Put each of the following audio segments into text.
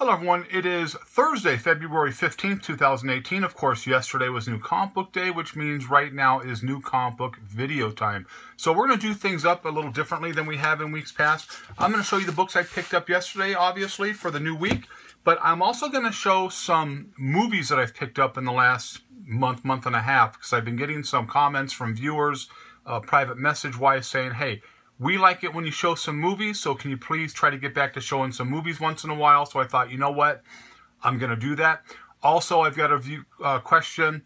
Hello everyone, it is Thursday, February 15th, 2018. Of course, yesterday was New Comic Book Day, which means right now is New Comic Book video time. So we're going to do things up a little differently than we have in weeks past. I'm going to show you the books I picked up yesterday, obviously, for the new week. But I'm also going to show some movies that I've picked up in the last month and a half, because I've been getting some comments from viewers, private message-wise, saying, hey, we like it when you show some movies, so can you please try to get back to showing some movies once in a while? So I thought, you know what, I'm going to do that. Also, I've got a question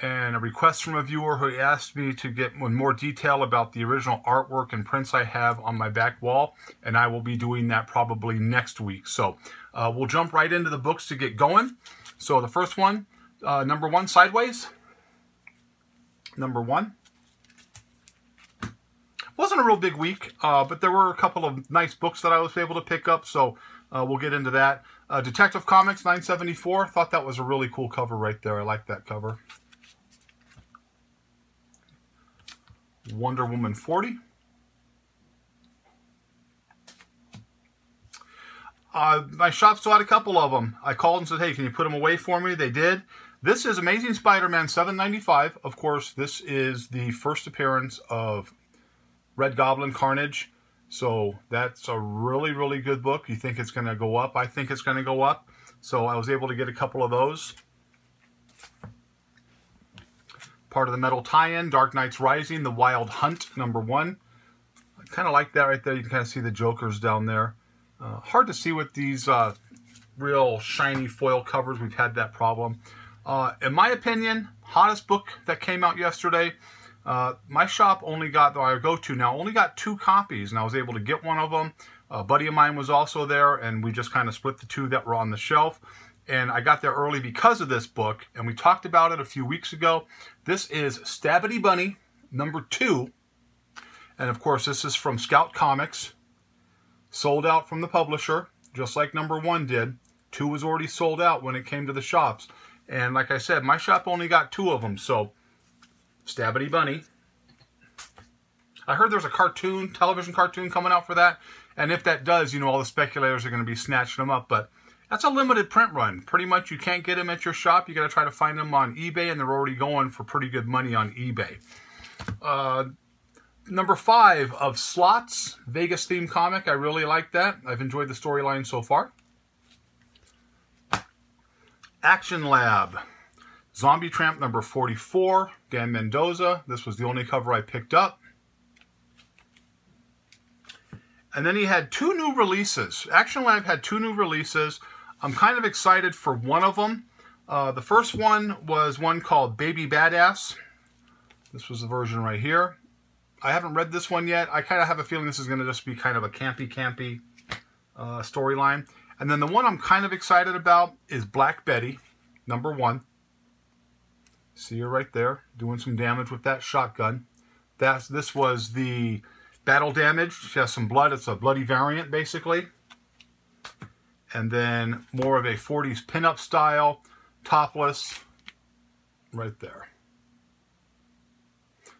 and a request from a viewer who asked me to get more detail about the original artwork and prints I have on my back wall, and I will be doing that probably next week. So we'll jump right into the books to get going. So the first one, number one, Sideways. Number one. Wasn't a real big week, but there were a couple of nice books that I was able to pick up, so we'll get into that. Detective Comics 974, thought that was a really cool cover right there. I like that cover. Wonder Woman 40. My shop still had a couple of them. I called and said, hey, can you put them away for me? They did. This is Amazing Spider-Man 795. Of course, this is the first appearance of Red Goblin Carnage. So that's a really, really good book. You think it's going to go up? I think it's going to go up. So I was able to get a couple of those. Part of the Metal tie-in, Dark Knights Rising, The Wild Hunt, number one. I kind of like that right there. You can kind of see the Jokers down there. Hard to see with these real shiny foil covers. We've had that problem. In my opinion, hottest book that came out yesterday. My shop only got, I go to now, only got 2 copies, and I was able to get one of them. A buddy of mine was also there, and we just kind of split the 2 that were on the shelf. And I got there early because of this book, and we talked about it a few weeks ago. This is Stabity Bunny, number 2. And of course, this is from Scout Comics. Sold out from the publisher, just like number 1 did. 2 was already sold out when it came to the shops. And like I said, my shop only got 2 of them, so Stabity Bunny. I heard there's a television cartoon coming out for that. And if that does, you know, all the speculators are going to be snatching them up. But that's a limited print run. Pretty much you can't get them at your shop. You got to try to find them on eBay, and they're already going for pretty good money on eBay. Number 5 of Slots, Vegas themed comic. I really like that. I've enjoyed the storyline so far. Action Lab. Zombie Tramp number 44, Dan Mendoza. This was the only cover I picked up. And then he had 2 new releases. Action Lab had 2 new releases. I'm kind of excited for one of them. The first one was one called Baby Badass. This was the version right here. I haven't read this one yet. I kind of have a feeling this is going to just be kind of a campy storyline. And then the one I'm kind of excited about is Black Betty, number 1. See her right there, doing some damage with that shotgun. This was the battle damage. She has some blood. It's a bloody variant, basically. And then more of a 40s pinup style, topless, right there.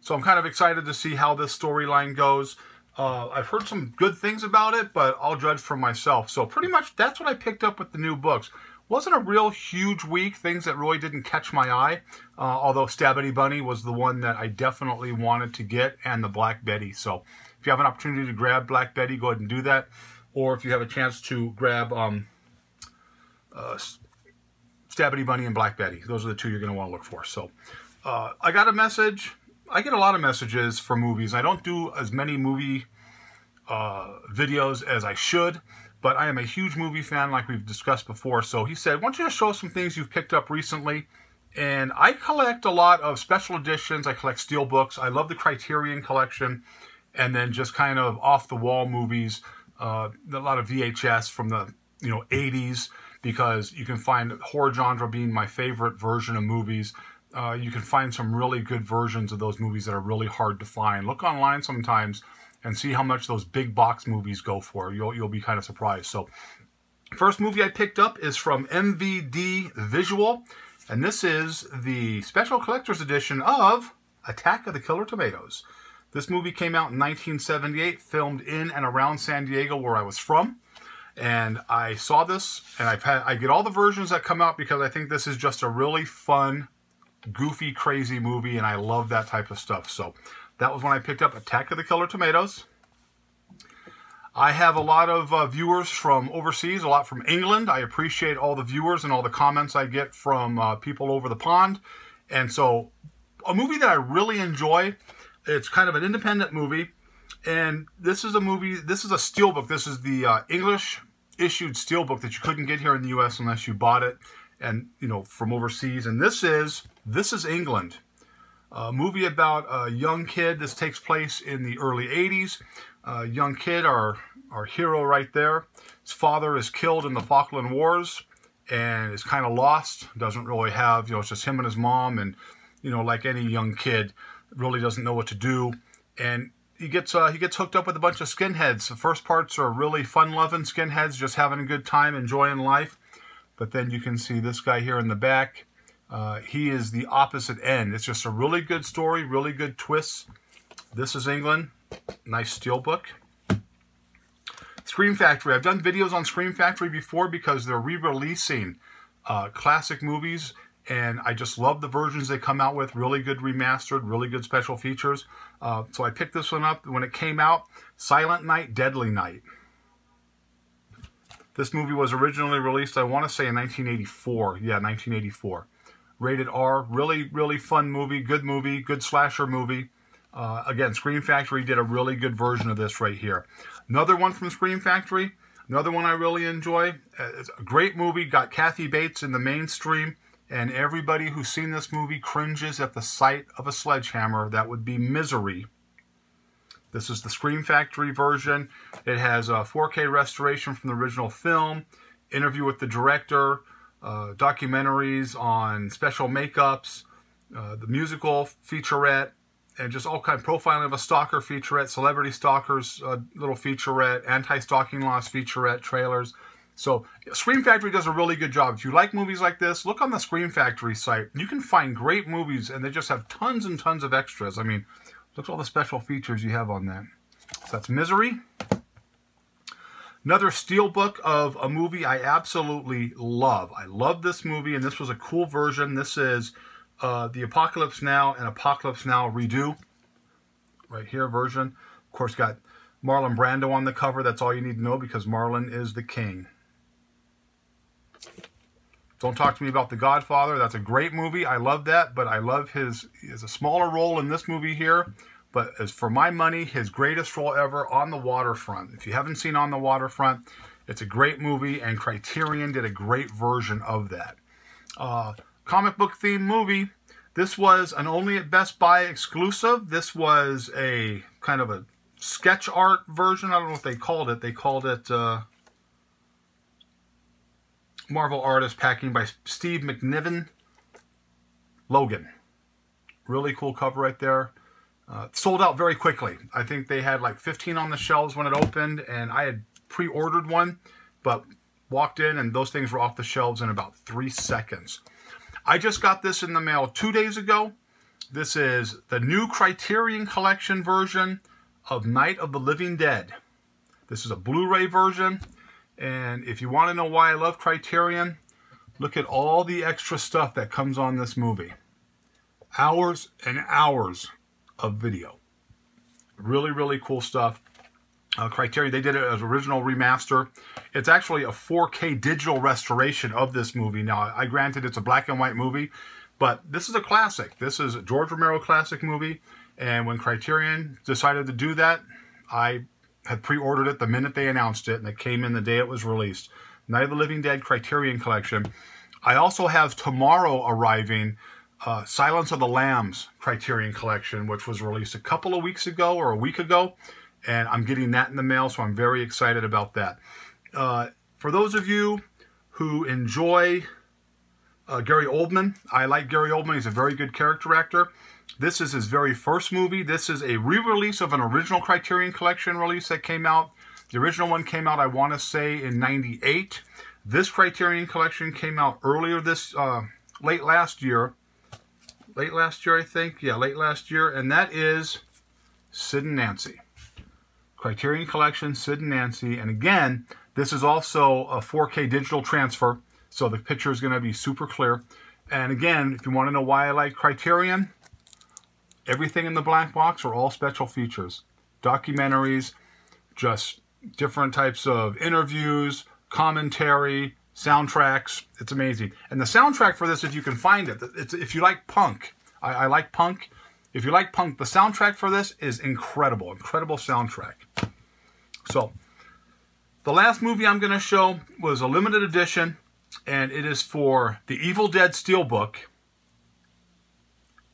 So I'm kind of excited to see how this storyline goes. I've heard some good things about it, but I'll judge for myself. So pretty much that's what I picked up with the new books. Wasn't a real huge week, things that really didn't catch my eye, although Stabity Bunny was the one that I definitely wanted to get, and the Black Betty. So if you have an opportunity to grab Black Betty, go ahead and do that. Or if you have a chance to grab Stabity Bunny and Black Betty. Those are the 2 you're going to want to look for. So I got a message. I get a lot of messages for movies. I don't do as many movie videos as I should. But I am a huge movie fan, like we've discussed before. So he said, why don't you just show us some things you've picked up recently? And I collect a lot of special editions. I collect steelbooks. I love the Criterion collection. And then just kind of off-the-wall movies. A lot of VHS from the 80s. Because you can find horror genre being my favorite version of movies. You can find some really good versions of those movies that are really hard to find. Look online sometimes and see how much those big box movies go for. You'll be kind of surprised. So, first movie I picked up is from MVD Visual, and this is the special collector's edition of Attack of the Killer Tomatoes. This movie came out in 1978, filmed in and around San Diego, where I was from. And I saw this, and I get all the versions that come out because I think this is just a really fun, goofy, crazy movie, and I love that type of stuff. So that was when I picked up Attack of the Killer Tomatoes. I have a lot of viewers from overseas, a lot from England. I appreciate all the viewers and all the comments I get from people over the pond. And so a movie that I really enjoy, it's kind of an independent movie. And this is a movie, this is a steelbook. This is the English issued steelbook that you couldn't get here in the U.S. unless you bought it, and from overseas. And this is England, a movie about a young kid. This takes place in the early 80s. Young kid, our hero right there. His father is killed in the Falkland Wars and is kind of lost. Doesn't really have, it's just him and his mom, and like any young kid, really doesn't know what to do. And he gets hooked up with a bunch of skinheads. The first parts are really fun-loving skinheads, just having a good time, enjoying life. But then you can see this guy here in the back. He is the opposite end. It's just a really good story, really good twists. This is England. Nice steelbook. Scream Factory. I've done videos on Scream Factory before because they're re-releasing classic movies, and I just love the versions they come out with. Really good remastered, really good special features. So I picked this one up when it came out. Silent Night, Deadly Night. This movie was originally released, I want to say, in 1984. Yeah, 1984. Rated R. Really, really fun movie, good slasher movie. Again, Scream Factory did a really good version of this right here. Another one from Scream Factory. Another one I really enjoy. It's a great movie. Got Kathy Bates in the mainstream. And everybody who's seen this movie cringes at the sight of a sledgehammer. That would be Misery. This is the Scream Factory version. It has a 4K restoration from the original film, interview with the director, documentaries on special makeups, the musical featurette, and just all kind of profiling of a stalker featurette, celebrity stalkers little featurette, anti-stalking laws featurette, trailers. So Scream Factory does a really good job. If you like movies like this, look on the Scream Factory site. You can find great movies, and they just have tons and tons of extras. I mean, look at all the special features you have on that. So that's Misery. Another steelbook of a movie I absolutely love. I love this movie, and this was a cool version. This is the Apocalypse Now and Apocalypse Now Redo. Right here version. Of course, got Marlon Brando on the cover. That's all you need to know because Marlon is the king. Don't talk to me about The Godfather. That's a great movie. I love that, but I love he has a smaller role in this movie here. But as for my money, his greatest role ever, On the Waterfront. If you haven't seen On the Waterfront, it's a great movie, and Criterion did a great version of that. Comic book themed movie. This was an only at Best Buy exclusive. This was a kind of a sketch art version. I don't know what they called it. They called it Marvel Artist Packing by Steve McNiven. Logan. Really cool cover right there. Sold out very quickly. I think they had like 15 on the shelves when it opened, and I had pre-ordered one, but walked in and those things were off the shelves in about 3 seconds. I just got this in the mail 2 days ago. This is the new Criterion Collection version of Night of the Living Dead. This is a Blu-ray version. And if you want to know why I love Criterion, look at all the extra stuff that comes on this movie. Hours and hours of video. Really, really cool stuff. Criterion, they did it as original remaster. It's actually a 4K digital restoration of this movie. Now, I granted it's a black and white movie, but this is a classic. This is a George Romero classic movie. And when Criterion decided to do that, I had pre-ordered it the minute they announced it, and it came in the day it was released. Night of the Living Dead Criterion Collection. I also have tomorrow arriving Silence of the Lambs Criterion Collection, which was released a couple of weeks ago or a week ago, and I'm getting that in the mail, so I'm very excited about that. For those of you who enjoy Gary Oldman, I like Gary Oldman. He's a very good character actor. This is his very first movie. This is a re-release of an original Criterion Collection release that came out. The original one came out, I want to say, in '98. This Criterion Collection came out earlier this, late last year. Late last year, I think. Yeah, late last year. And that is Sid and Nancy. Criterion Collection, Sid and Nancy. And again, This is also a 4K digital transfer, so the picture is going to be super clear. And again, if you want to know why I like Criterion, everything in the black box are all special features. Documentaries, just different types of interviews, commentary, soundtracks. It's amazing. And the soundtrack for this, if you can find it, if you like punk, I like punk. If you like punk, the soundtrack for this is incredible. Incredible soundtrack. So, the last movie I'm going to show was a limited edition, and it is for the Evil Dead Steelbook.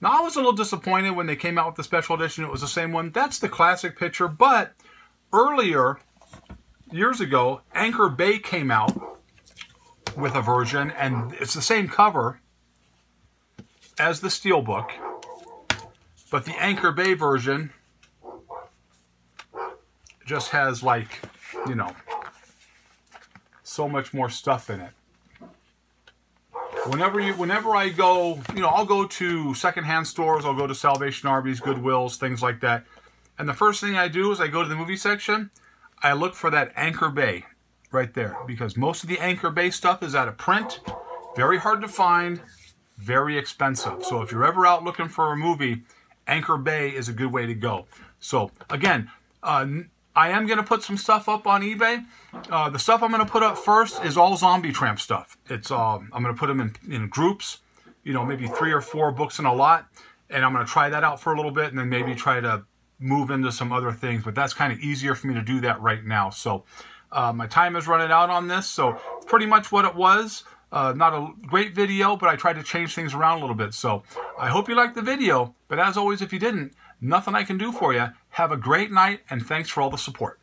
Now, I was a little disappointed when they came out with the special edition. It was the same one. That's the classic picture, but earlier, years ago, Anchor Bay came out with a version, and it's the same cover as the Steelbook, but the Anchor Bay version just has, like, you know, so much more stuff in it. Whenever I go, you know, I'll go to secondhand stores, I'll go to Salvation Arby's, Goodwills, things like that. And the first thing I do is I go to the movie section, I look for that Anchor Bay right there, because most of the Anchor Bay stuff is out of print, very hard to find, very expensive. So if you're ever out looking for a movie, Anchor Bay is a good way to go. So again, I am going to put some stuff up on eBay. The stuff I'm going to put up first is all Zombie Tramp stuff. It's I'm going to put them in groups, you know, maybe 3 or 4 books in a lot, and I'm going to try that out for a little bit, and then maybe try to move into some other things. But that's kind of easier for me to do that right now. So my time is running out on this, so pretty much what it was. Not a great video, but I tried to change things around a little bit. So I hope you liked the video, but as always, if you didn't, nothing I can do for you. Have a great night, and thanks for all the support.